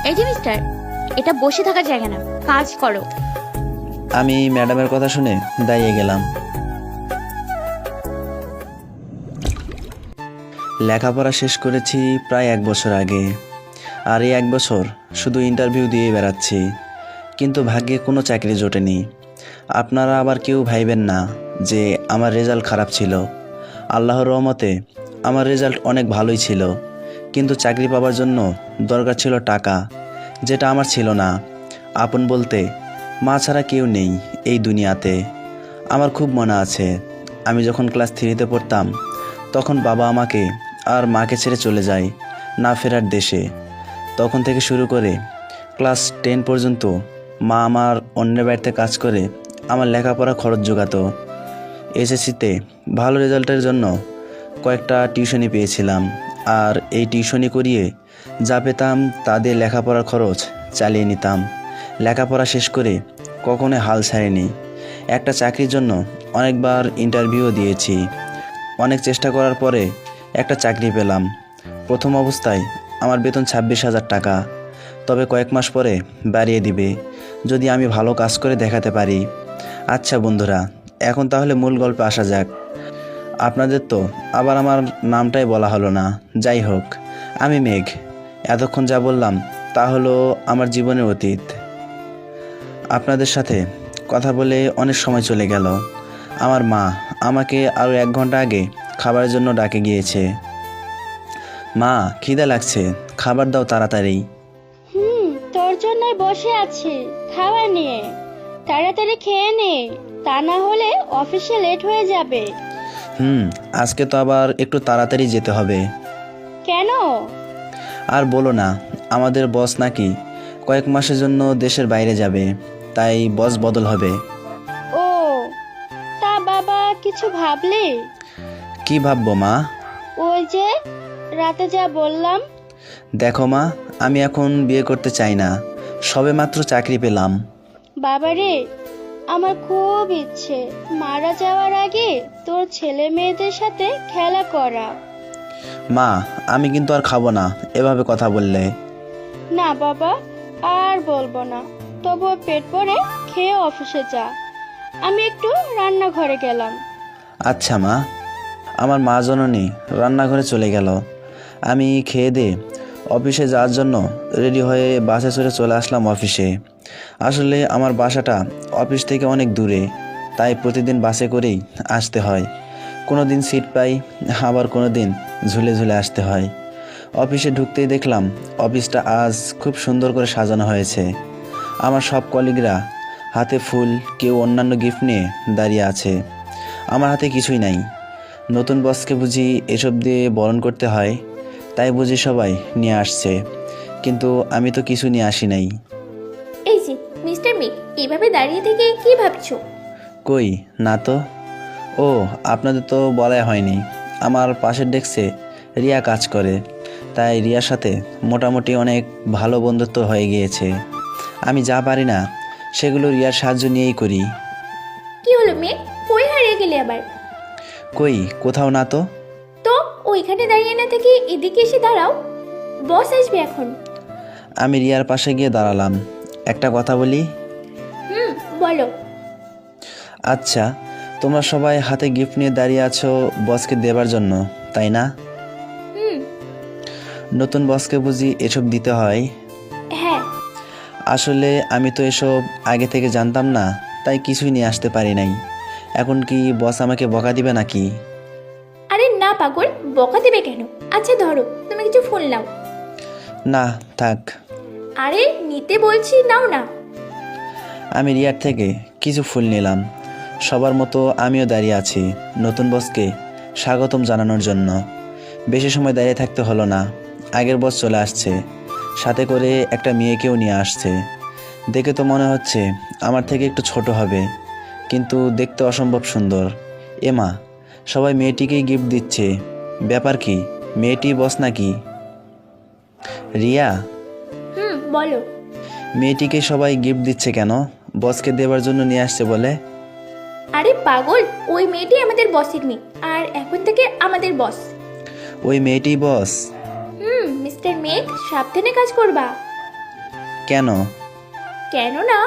এই যে মিস্টার, এটা বসে থাকার জায়গা না, কাজ করো। আমি ম্যাডামের কথা শুনে দাঁড়িয়ে গেলাম। লেখাপড়া শেষ করেছি প্রায় 1 বছর আগে, আর এই 1 বছর শুধু ইন্টারভিউ দিয়ে বেড়াচ্ছি, কিন্তু ভাগ্যে কোনো চাকরি জোটেনি। আপনারা আবার কেউ ভাইবেন না যে আমার রেজাল্ট খারাপ ছিল। আল্লাহর রহমতে আমার রেজাল্ট অনেক ভালোই ছিল, কিন্তু চাকরি পাওয়ার জন্য দরকার ছিল টাকা, যেটা আমার ছিল না। আপন বলতে মা ছাড়া কেউ নেই এই দুনিয়াতে। আমার খুব মনে আছে, আমি যখন ক্লাস 3-তে পড়তাম, তখন বাবা আমাকে আর মাকে ছেড়ে চলে যায় না ফেরার দেশে। তখন থেকে শুরু করে ক্লাস 10 পর্যন্ত মা আমার অন্যের বাড়িতে কাজ করে আমার লেখাপড়া খরচ জোগাতো। এসএসসিতে ভালো রেজাল্টের জন্য কয়েকটা টিউশনি পেয়েছিলাম, আর এই টিউশনি করিয়ে যা পেতাম তা দিয়ে লেখাপড়ার খরচ চালিয়ে নিতাম। লেখাপড়া শেষ করে কখনোই হাল ছাড়িনি। একটা চাকরির জন্য অনেকবার ইন্টারভিউ দিয়েছি। অনেক চেষ্টা করার পরে একটা চাকরি পেলাম। প্রথম অবস্থায় আমার বেতন 26,000 টাকা, তবে কয়েক মাস পরে বাড়িয়ে দিবে যদি আমি ভালো কাজ করে দেখাতে পারি। আচ্ছা বন্ধুরা, এখন তাহলে মূল গল্পে আসা যাক। আপনাদের তো আবার আমার নামটাই বলা হলো না। যাই হোক, আমি মেঘ। এতক্ষণ যা বললাম তা হলো আমার জীবনের অতীত। আপনাদের সাথে কথা বলে অনেক সময় চলে গেল। আমার মা আমাকে আরও 1 ঘন্টা আগে খাবারের জন্য ডাকে গিয়েছে। মা, খিদে লাগছে, খাবার দাও তাড়াতাড়ি। তোর জন্যই বসে আছি, খাওয়া নিয়ে তাড়াতাড়ি খেয়ে নে, তা না হলে অফিসে লেট হয়ে যাবে। আজকে তো আবার একটু তাড়াতাড়ি যেতে হবে। কেন? আর বলো না, আমাদের বস নাকি কয়েক মাসের জন্য দেশের বাইরে যাবে, তাই বস বদল হবে। ও, তা বাবা কিছু ভাবলি? কি ভাববো মা? ওই যে রাতে যা বললাম। দেখো মা, আমি এখন বিয়ে করতে চাই না, সবে মাত্র চাকরি পেলাম। বাবারে, আমার খুব ইচ্ছে মারা যাওয়ার আগে তোর ছেলে মেয়েদের সাথে খেলা করা। মা, আমি কিন্তু আর খাবো না এভাবে কথা বললে। না বাবা, আর বলবো না, তবুও পেট ভরে খেয়ে অফিসে যা। আমি একটু রান্নাঘরে গেলাম। আচ্ছা মা। আমার মা জননী রান্নাঘরে চলে গেল। আমি খেয়ে দিয়ে অফিসে যাওয়ার জন্য রেডি হয়ে বাসে চড়ে চলে আসলাম অফিসে। আসলে আমার বাসাটা অফিস থেকে অনেক দূরে, তাই প্রতিদিন বাসে করেই আসতে হয়। কোনো দিন সিট পাই, আবার কোনো দিন ঝুলে ঝুলে আসতে হয়। অফিসে ঢুকতেই দেখলাম অফিসটা আজ খুব সুন্দর করে সাজানো হয়েছে। আমার সব কলিগরা হাতে ফুল, কেউ অন্যান্য গিফট নিয়ে দাঁড়িয়ে আছে। আমার হাতে কিছুই নাই। নতুন বসকে বুঝি এসব দিয়ে বরণ করতে হয়, তাই বুঝি সবাই নিয়ে আসছে, কিন্তু আমি তো কিছু নিয়ে আসি নাই। এই যে মিস্টার মেঘ, এভাবে দাঁড়িয়ে থেকে কি ভাবছো? কই না তো। ও, আপনাদের তো বলাই হয়নি, আমার পাশের ডেস্কে রিয়া কাজ করে, তাই রিয়ার সাথে মোটামুটি অনেক ভালো বন্ধুত্ব হয়ে গিয়েছে। আমি যা পারি না সেগুলো রিয়ার সাহায্য নিয়েই করি। কি হলো মেঘ, কই হারিয়ে গেলে আবার? কই, কোথাও না তো। তো ওইখানে দাঁড়িয়ে না থেকে এদিকে এসে দাঁড়াও, বস আসবে এখন। আমি রিয়ার পাশে গিয়ে দাঁড়ালাম। একটা কথা বলি। বলো। আচ্ছা, তোমরা সবাই হাতে গিফট নিয়ে দাঁড়িয়ে আছো বসকে দেবার জন্য, তাই না? নতুন বসকে বুঝি এসব দিতে হয়? হ্যাঁ। আসলে আমি তো এসব আগে থেকে জানতাম না, তাই কিছুই নিয়ে আসতে পারি নাই। এখন কি বস আমাকে বকা দিবে নাকি? আরে না পাগল, বকা দেবে কেন? আচ্ছা ধরো, তুমি কিছু ফুল নাও। না থাক। আরে নিতে বলছি, নাও না। আমি রিয়ার থেকে কিছু ফুল নিলাম। সবার মতো আমিও দাঁড়িয়ে আছি নতুন বসকে স্বাগতম জানানোর জন্য। বেশি সময় দাঁড়িয়ে থাকতে হলো না, আগের বস চলে আসছে, সাথে করে একটা মেয়েকেও নিয়ে আসছে। দেখে তো মনে হচ্ছে আমার থেকে একটু ছোট হবে, কিন্তু দেখতে অসম্ভব সুন্দর। এমা, সবাই মেয়েটিকেই গিফট দিচ্ছে, ব্যাপার কি? মেয়েটি বস নাকি? রিয়া, বলো। মেয়েটিকে সবাই গিফট দিচ্ছে কেন? বসকে দেবার জন্য নিয়ে আসছে বলে। আরে পাগল, ওই মেয়েটি আমাদের বসের মেয়ে, আর এখন থেকে আমাদের বস। ওই মেয়েটি বস? মিস্টার মেঘ, সাবধানে কাজ করবা। কেন? কেন না,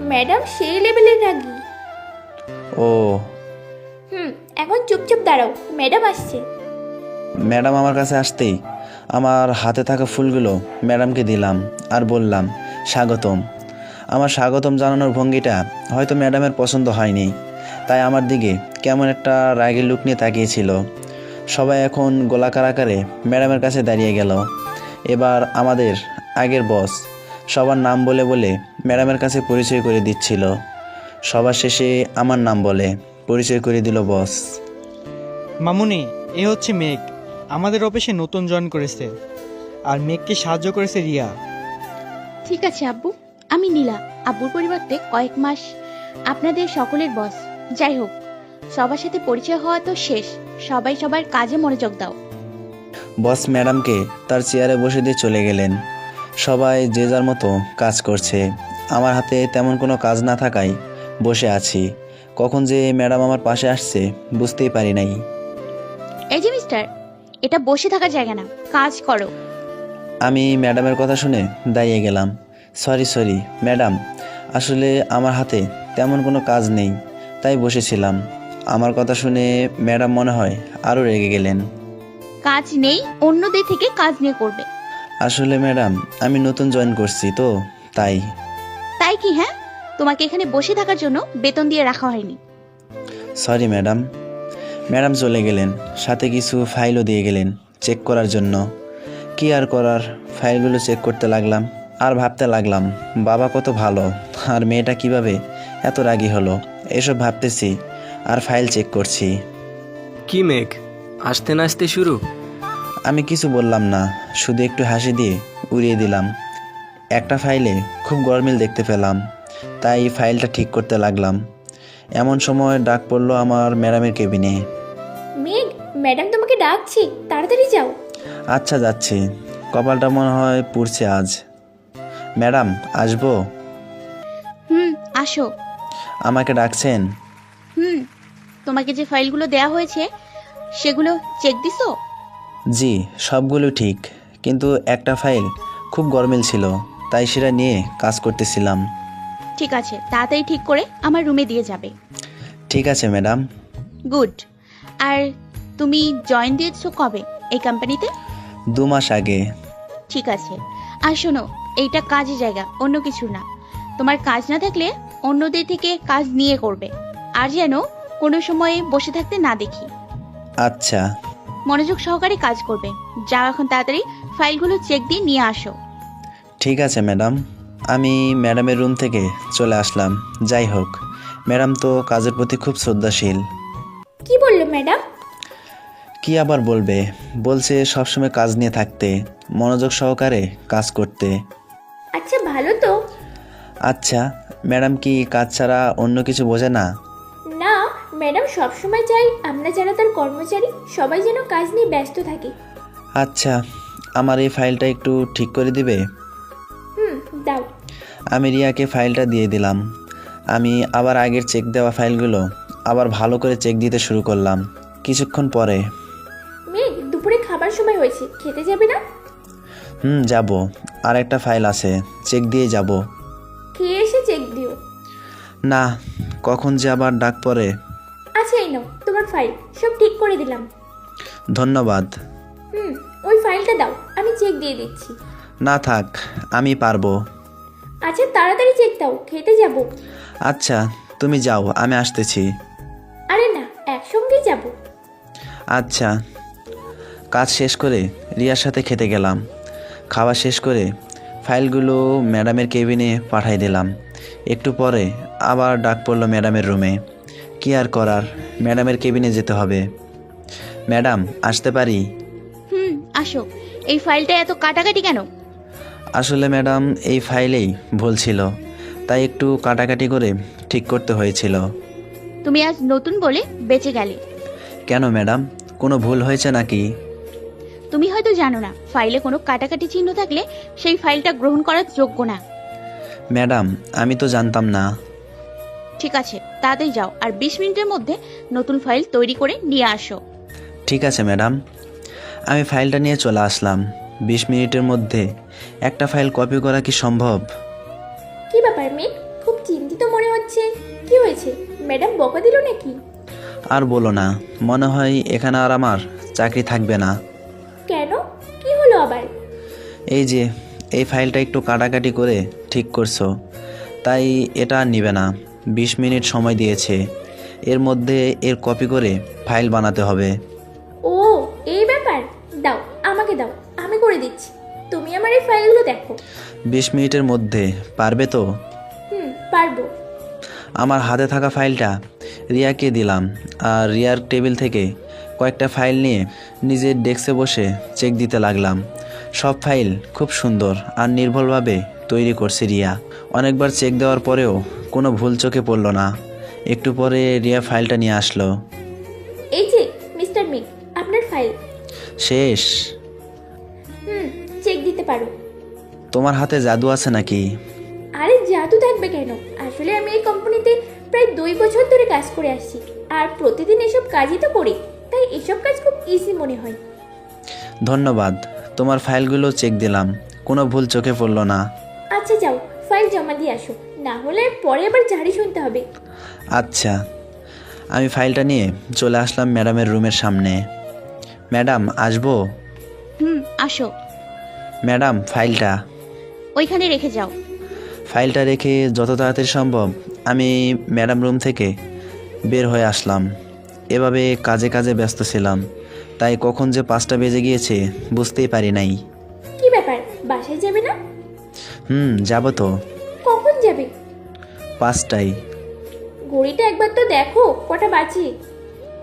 ম্যাডাম সেই লেভেলের রাগী। ও, এখন চুপচাপ দাঁড়াও, ম্যাডাম আসছে। ম্যাডাম আমার কাছে আসতেই আমার হাতে থাকা ফুলগুলো ম্যাডামকে দিলাম আর বললাম, স্বাগতম। আমার স্বাগতম জানানোর ভঙ্গিটা হয়তো ম্যাডামের পছন্দ হয়নি, তাই আমার দিকে কেমন একটা রাগের লুক নিয়ে তাকিয়েছিল। সবাই এখন গোলাকার আকারে ম্যাডামের কাছে দাঁড়িয়ে গেল। এবার আমাদের আগের বস সবার নাম বলে বলে ম্যাডামের কাছে পরিচয় করে দিচ্ছিল। সবার শেষে আমার নাম বলে পরিচয় করে দিল বস। মামুনি, এ হচ্ছে মেঘ, আমাদের অফিসে নতুন জয়েন করেছে। আর মেঘকে সাহায্য করেছে রিয়া। ঠিক আছে আব্বু, আমি নীলা, আব্বুর পরিবর্তে কয়েক মাস আপনাদের সকলের বস। যাই হোক, সবার সাথে পরিচয় হওয়া তো শেষ, সবাই সবার কাজে মনোযোগ দাও। বস ম্যাডামকে তার চেয়ারে বসে দিয়ে চলে গেলেন। সবাই যে যার মতো কাজ করছে। আমার হাতে তেমন কোনো কাজ না থাকায় বসে আছি। কখন যে ম্যাডাম আমার পাশে আসছে বুঝতেই পারি নাই। এই যে মিস্টার, এটা বসে থাকার জায়গা না, কাজ করো। আমি ম্যাডামের কথা শুনে দাঁড়িয়ে গেলাম। সরি ম্যাডাম, আসলে আমার হাতে তেমন কোনো কাজ নেই, তাই বসেছিলাম। আমার কথা শুনে ম্যাডাম মনে হয় আরও রেগে গেলেন। কাজ নেই, অন্যদের থেকে কাজ নিয়ে করবে। আসলে ম্যাডাম, আমি নতুন জয়েন করছি তো তাই। তাই কি? হ্যাঁ, তোমাকে এখানে বসে থাকার জন্য বেতন দিয়ে রাখা হয়নি। Sorry madam. ম্যাডাম চলে গেলেন, সাথে কিছু ফাইলও দিয়ে গেলেন চেক করার জন্য। কি আর করার, ফাইলগুলো চেক করতে লাগলাম আর ভাবতে লাগলাম বাবা কত ভালো, আর মেয়েটা কিভাবে এত রাগী হলো। এসব ভাবতেছি আর ফাইল চেক করছি। কি মেঘ, আসতে না আসতে শুরু? আমি কিছু বললাম না, শুধু একটু হাসি দিয়ে উড়িয়ে দিলাম। একটা ফাইলে খুব গরমিল দেখতে পেলাম, তাই ফাইলটা ঠিক করতে লাগলাম। এমন সময় ডাক পড়লো আমার ম্যাডামের কেবিনে। মেঘ, ম্যাডাম তোমাকে ডাকছি, তাড়াতাড়ি যাও। আচ্ছা যাচ্ছি, কপালটা মনে হয় পুড়ছে আজ। ম্যাডাম আসবো? আসো। আমাকে ডাকছেন? তোমাকে যে ফাইলগুলো দেয়া হয়েছে সেগুলো চেক দিছো? জি, সবগুলো ঠিক, কিন্তু একটা ফাইল খুব গরমিল ছিল, তাই সেটা নিয়ে কাজ করতেছিলাম। ঠিক আছে, তাড়াতাড়ি ঠিক করে আমার রুমে দিয়ে যাবে। ঠিক আছে ম্যাডাম। গুড। আর তুমি জয়েন দিয়েছো কবে এই কোম্পানিতে? 2 মাস আগে। ঠিক আছে। আর শোনো, এইটা কাজের জায়গা, অন্য কিছু না। তোমার কাজ না থাকলে অন্যদের থেকে কাজ নিয়ে করবে, আর যেন কোনো সময় বসে থাকতে না দেখি। আচ্ছা। মনোযোগ সহকারে কাজ করবে। যাও এখন তাড়াতাড়ি ফাইলগুলো চেক দিয়ে নিয়ে আসো। ঠিক আছে ম্যাডাম। আমি ম্যাডামের রুম থেকে চলে আসলাম। যাই হোক, ম্যাডাম তো কাজের প্রতি খুব শ্রদ্ধাশীল। কি বললো ম্যাডাম? কি আবার বলবে, বলছে সবসময় কাজ নিয়ে থাকতে, মনোযোগ সহকারে কাজ করতে। আচ্ছা, ভালো তো। আচ্ছা, ম্যাডাম কি কাজ ছাড়া অন্য কিছু বোঝে না? না, ম্যাডাম সবসময় চাই আমরা যারা তার কর্মচারী সবাই যেন কাজ নিয়ে ব্যস্ত থাকি। আচ্ছা, আমার এই ফাইলটা একটু ঠিক করে দিবে? দাও। আমি রিয়াকে ফাইলটা দিয়ে দিলাম। আমি আবার আগের চেক দেওয়া ফাইলগুলো আবার ভালো করে চেক দিতে শুরু করলাম। কিছুক্ষণ পরে, মেঘ, দুপুরে খাবার সময় হয়েছে, খেতে যাবে না? যাব। আর একটা ফাইল আছে, চেক দিয়ে যাব। খেয়ে এসে চেক দিও। না, কখন যে আবার ডাক পড়ে। আচ্ছা, এই নাও তোমার ফাইল, সব ঠিক করে দিলাম। ধন্যবাদ। ওই ফাইলটা দাও, আমি চেক দিয়ে দিচ্ছি। না থাক, আমি পারবো। আচ্ছা, তাড়াতাড়ি চেক দাও, খেতে যাব। আচ্ছা, তুমি যাও, আমি আসতেছি। আরে না, একসঙ্গেই যাব। আচ্ছা। কাজ শেষ করে রিয়ার সাথে খেতে গেলাম। খাওয়া শেষ করে ফাইলগুলো ম্যাডামের কেবিনে পাঠিয়ে দিলাম। একটু পরে আবার ডাক পড়লো ম্যাডামের রুমে। কি আর করার, ম্যাডামের কেবিনে যেতে হবে। ম্যাডাম, আসতে পারি? আসো। এই ফাইলটা এত কাটাকাটি কেন? আসলে ম্যাডাম, এই ফাইলেই ভুল ছিল, তাই একটু কাটাকাটি করে ঠিক করতে হয়েছিল। তুমি আজ নতুন বলে বেঁচে গেলে। কেন ম্যাডাম, কোনো ভুল হয়েছে নাকি? তুমি হয়তো জানো না, ফাইলে কোনো কাটাকাটি চিহ্ন থাকলে সেই ফাইলটা গ্রহণ করার যোগ্য না। ম্যাডাম, আমি তো জানতাম না। ঠিক আছে, তাড়াতাড়ি যাও, আর 20 মিনিটের মধ্যে নতুন ফাইল তৈরি করে নিয়ে আসো। ঠিক আছে ম্যাডাম। আমি ফাইলটা নিয়ে চলে আসলাম। 20 মিনিটের মধ্যে একটা ফাইল কপি করা কি সম্ভব? বকা দিল নাকি? আর বলো না, মনে হয় এখানে আর আমার চাকরি থাকবে না। কেন, কি হলো আবার? এই যে এই ফাইলটা একটু কাটাকাটি করে ঠিক করছো, তাই এটা আর নিবে না। 20 মিনিট সময় দিয়েছে, এর মধ্যে এর কপি করে ফাইল বানাতে হবে। ও, এই ব্যাপার। দাও, আমাকে দাও, আমি করে দিচ্ছি। তুমি আমার এই ফাইলগুলো দেখো। 20 মিনিটের মধ্যে পারবে তো? পারবো। আমার হাতে থাকা ফাইলটা রিয়াকে দিলাম, আর রিয়ার টেবিল থেকে কয়েকটা ফাইল নিয়ে নিজের ডেস্কে বসে চেক দিতে লাগলাম। সব ফাইল খুব সুন্দর আর নির্ভুলভাবে তৈরি করছে রিয়া। অনেকবার চেক দেওয়ার পরেও কোনো ভুল চোখে পড়ল না। একটু পরে রিয়া ফাইলটা নিয়ে আসলো। এই যে মিস্টার মেঘ, আপনার ফাইল। শেষ? চেক দিতে পারো। তোমার হাতে জাদু আছে নাকি? আরে জাদু থাকবে কেন? আসলে আমি এই কোম্পানিতে প্রায় 2 বছর ধরে কাজ করে আসছি, আর প্রতিদিন এসব কাজই তো করি, তাই এসব কাজ খুব ইজি মনে হয়। ধন্যবাদ, তোমার ফাইলগুলো চেক দিলাম, কোনো ভুল চোখে পড়ল না। আচ্ছা যাও, ফাইল জমা দিয়ে আসো, না হলে পরে আবার ঝাড়ি শুনতে হবে। আচ্ছা। আমি ফাইলটা নিয়ে চলে আসলাম ম্যাডামের রুমের সামনে। ম্যাডাম, আসবো? আসো। ম্যাডাম, ফাইলটা ওইখানে রেখে যাও। ফাইলটা রেখে যত তাড়াতাড়ি সম্ভব আমি ম্যাডাম রুম থেকে বের হয়ে আসলাম। এভাবে কাজে কাজে ব্যস্ত ছিলাম, তাই কখন যে 5টা বেজে গিয়েছে বুঝতেই পারি নাই। কি ব্যাপার, বাসায় যাবে না? যাব তো। কখন যাবে? 5টায়। ঘড়িটা একবার তো দেখো কটা বাজে।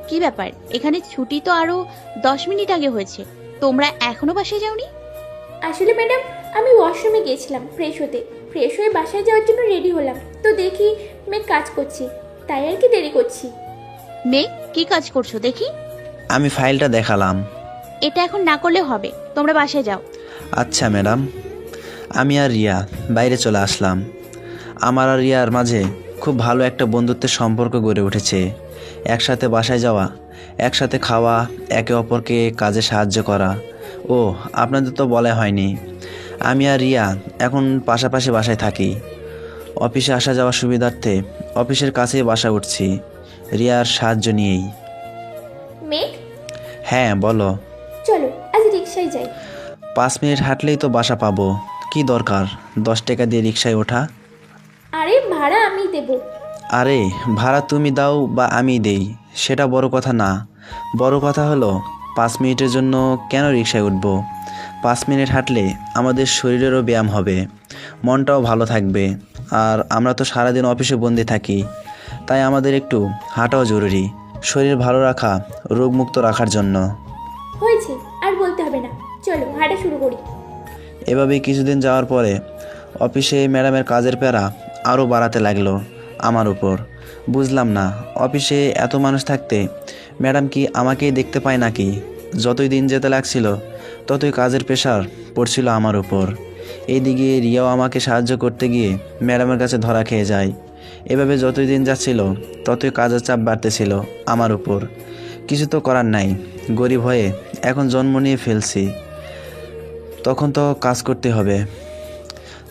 কি ব্যাপার, এখানে ছুটি তো আরো 10 মিনিট আগে হয়েছে, তোমরা এখনো বাসায় যাওনি? আসলে ম্যাডাম, আমি ওয়াশরুমে গিয়েছিলাম ফ্রেশ হতে। ফ্রেশ হয়ে বাসায় যাওয়ার জন্য রেডি হলাম, তো দেখি মেয়ে কাজ করছি, তাই আর কি দেরি করছি। মেয়ে, কি কাজ করছো দেখি? আমি ফাইলটা দেখালাম। এটা এখন না করলে হবে, তোমরা বাসায় যাও। আচ্ছা ম্যাডাম। আমি আর রিয়া বাইরে চলে আসলাম। আমার আর রিয়ার মাঝে খুব ভালো একটা বন্ধুত্বের সম্পর্ক গড়ে উঠেছে। একসাথে বাসায় যাওয়া, একসাথে খাওয়া, একে অপরকে কাজে সাহায্য করা। ও, আপনাদের তো বলা হয়নি, আমি আর রিয়া এখন পাশাপাশি বাসায় থাকি। অফিসে আসা যাওয়ার সুবিধার্থে অফিসের কাছেই বাসা উঠছি, রিয়ার সাহায্য নিয়েই। মেঘ, হ্যাঁ বলো। চলো আজ রিক্সায় যাই। 5 মিনিট হাঁটলেই তো বাসা পাবো, কি দরকার 10 টাকা দিয়ে রিক্সায় ওঠা? আরে ভাড়া আমি দেব। আরে ভাড়া তুমি দাও বা আমি দেই, সেটা বড় কথা না। বড় কথা হলো 5 মিনিটের জন্য কেন রিক্সায় উঠব? 5 মিনিট হাঁটলে আমাদের শরীরেরও ব্যায়াম হবে, মনটাও ভালো থাকবে। আর আমরা তো সারাদিন অফিসে বন্দি থাকি, তাই আমাদের একটু হাঁটাও জরুরি, শরীর ভালো রাখা, রোগমুক্ত রাখার জন্য। হয়েছে, আর বলতে হবে না, চলো হাঁটা শুরু করি। এভাবেই কিছুদিন যাওয়ার পরে অফিসে ম্যাডামের কাজের প্যারা আরও বাড়াতে লাগলো আমার উপর। বুঝলাম না, অফিসে এত মানুষ থাকতে ম্যাডাম কি আমাকেই দেখতে পায় নাকি? যতই দিন যেতে লাগছিল ততই কাজের প্রেশার পড়ছিল আমার উপর। এইদিকে রিয়াও আমাকে সাহায্য করতে গিয়ে ম্যাডামের কাছে ধরা খেয়ে যায়। এভাবে যতই দিন যাচ্ছিল ততই কাজের চাপ বাড়তেছিল আমার উপর। কিছু তো করার নাই, গরিব হয়ে এখন জন্ম নিয়ে ফেলছি, তখন তো কাজ করতে হবে।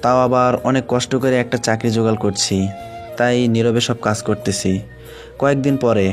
তাও আবার অনেক কষ্ট করে একটা চাকরি জোগাড় করছি, তাই নীরবে সব কাজ করতেছি। কয়েকদিন পরে